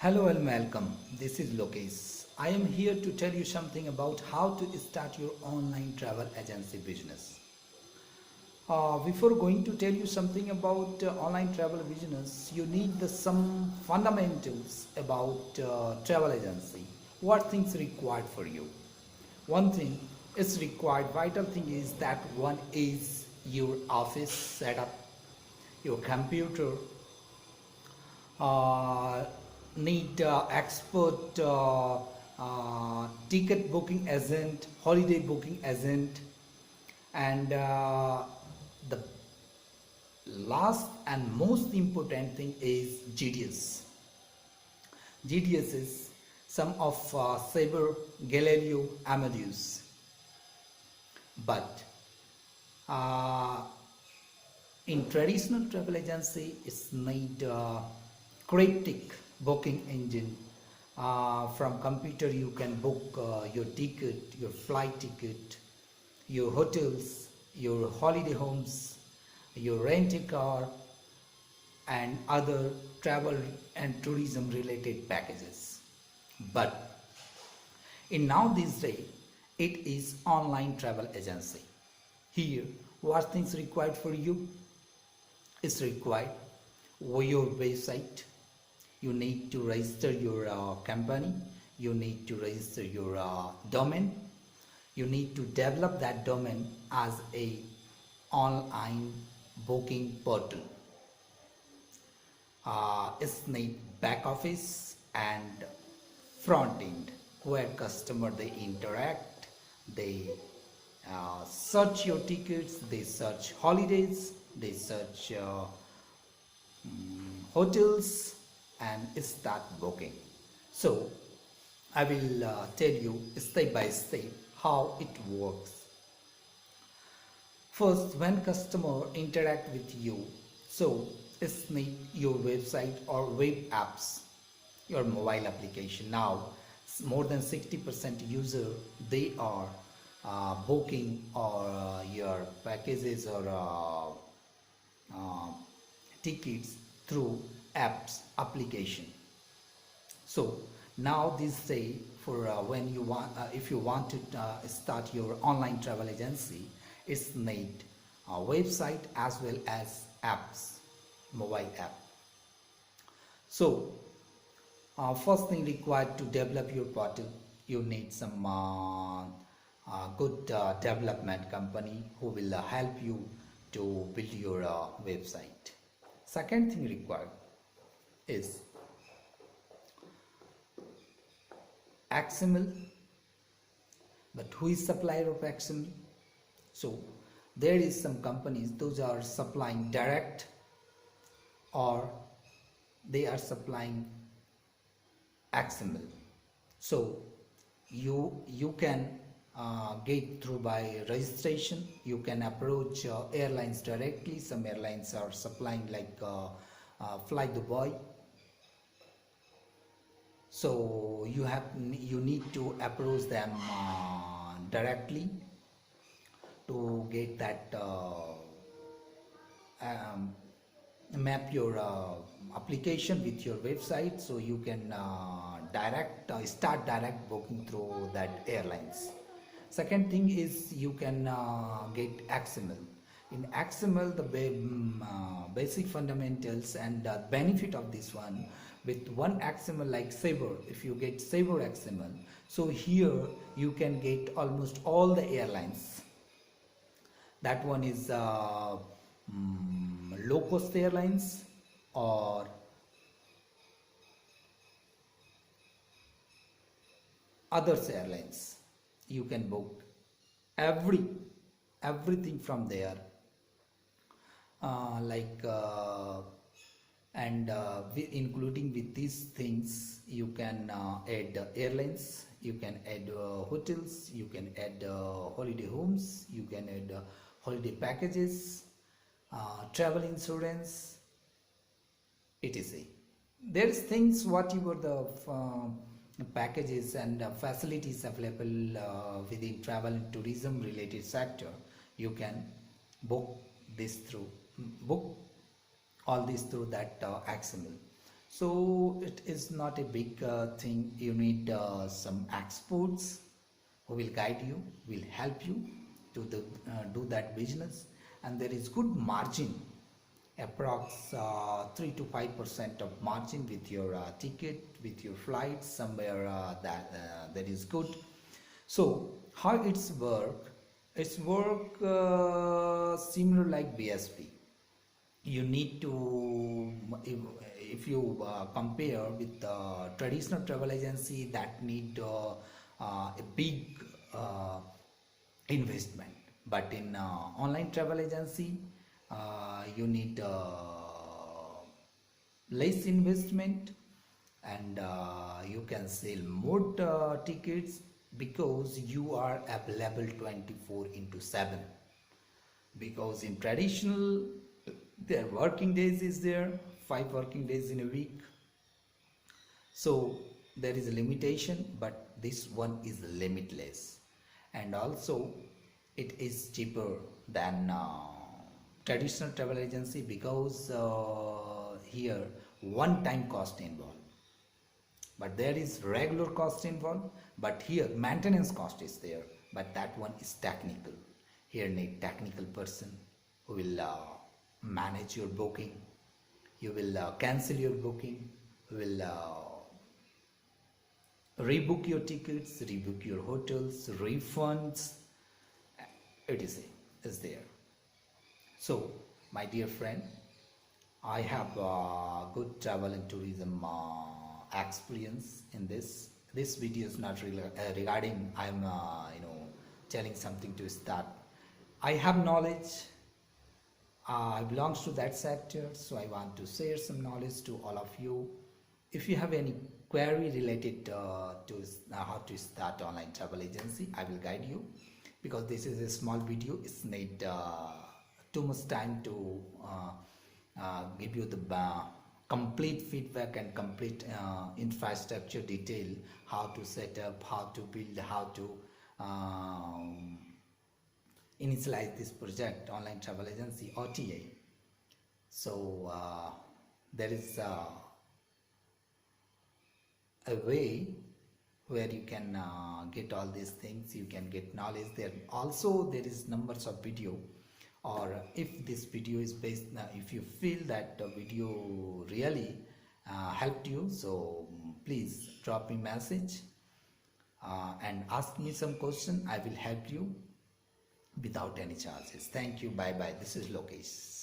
Hello and welcome. This is Lokesh. I am here to tell you something about how to start your online travel agency business. Before going to tell you something about online travel business, you need some fundamentals about travel agency. What things required for you? One thing is required. Vital thing is that one is your office setup, your computer, uh, need expert ticket booking agent, holiday booking agent, and the last and most important thing is GDS. GDS is some of Sabre, Galileo, Amadeus, but uh, in traditional travel agency it's need cryptic booking engine. From computer you can book your ticket, your flight ticket, your hotels, your holiday homes, your rent a car, and other travel and tourism related packages. But in now this day, it is online travel agency. Here, what things required for you? Is required your website. You need to register your company. You need to register your domain. You need to develop that domain as a online booking portal. It's need back office and front end where customer they interact, they search your tickets, they search holidays, they search hotels, and start booking. So I will tell you step by step how it works. First, when customer interact with you, so it's need your website or web apps, your mobile application. Now more than 60% user they are booking or your packages or tickets through apps application. So now this say for when you want if you want to start your online travel agency, it's need a website as well as apps, mobile app. So first thing required to develop your portal, you need some good development company who will help you to build your website. Second thing required is XML. But who is supplier of XML? So there is some companies those are supplying direct or they are supplying XML. So you can get through by registration. You can approach airlines directly. Some airlines are supplying like Fly Dubai. So you need to approach them directly to get that map your application with your website, so you can start direct booking through that airlines. Second thing is you can get XML. In XML, the basic fundamentals and benefit of this one, with one XML like Sabre, if you get Sabre XML, so here you can get almost all the airlines. That one is low cost airlines or others airlines. You can book everything from there, including with these things you can add airlines, you can add hotels, you can add holiday homes, you can add holiday packages, travel insurance, etc. There's things whatever the packages and facilities available within travel and tourism related sector, you can book this through book all this through that XML. So it is not a big thing. You need some experts who will guide you, will help you to do that business, and there is good margin, approx 3 to 5% of margin with your ticket, with your flight somewhere, that is good. So how it's work? It's work similar like BSP. You need to, if you compare with traditional travel agency that need a big investment, but in online travel agency you need less investment, and you can sell more tickets because you are available 24 into 7. Because in traditional, their working days is there, 5 working days in a week, so there is a limitation, but this one is limitless. And also it is cheaper than traditional travel agency, because here one time cost involved, but there is regular cost involved, but here maintenance cost is there, but that one is technical. Here need technical person who will manage your booking. You will cancel your booking, will rebook your tickets, rebook your hotels, refunds, etc. is there. So my dear friend, I have good travel and tourism experience in this. This video is not really, regarding I'm telling something to start. I have knowledge. I belongs to that sector, so I want to share some knowledge to all of you. If you have any query related to how to start online travel agency, I will guide you, because this is a small video. It's need too much time to give you the complete feedback and complete infrastructure detail, how to set up, how to build, how to initialize this project, online travel agency, OTA. So there is a way where you can get all these things, you can get knowledge there. Also there is numbers of video, or if this video is based, if you feel that the video really helped you, so please drop me message and ask me some question. I will help you without any charges. Thank you. Bye bye. This is Lokesh.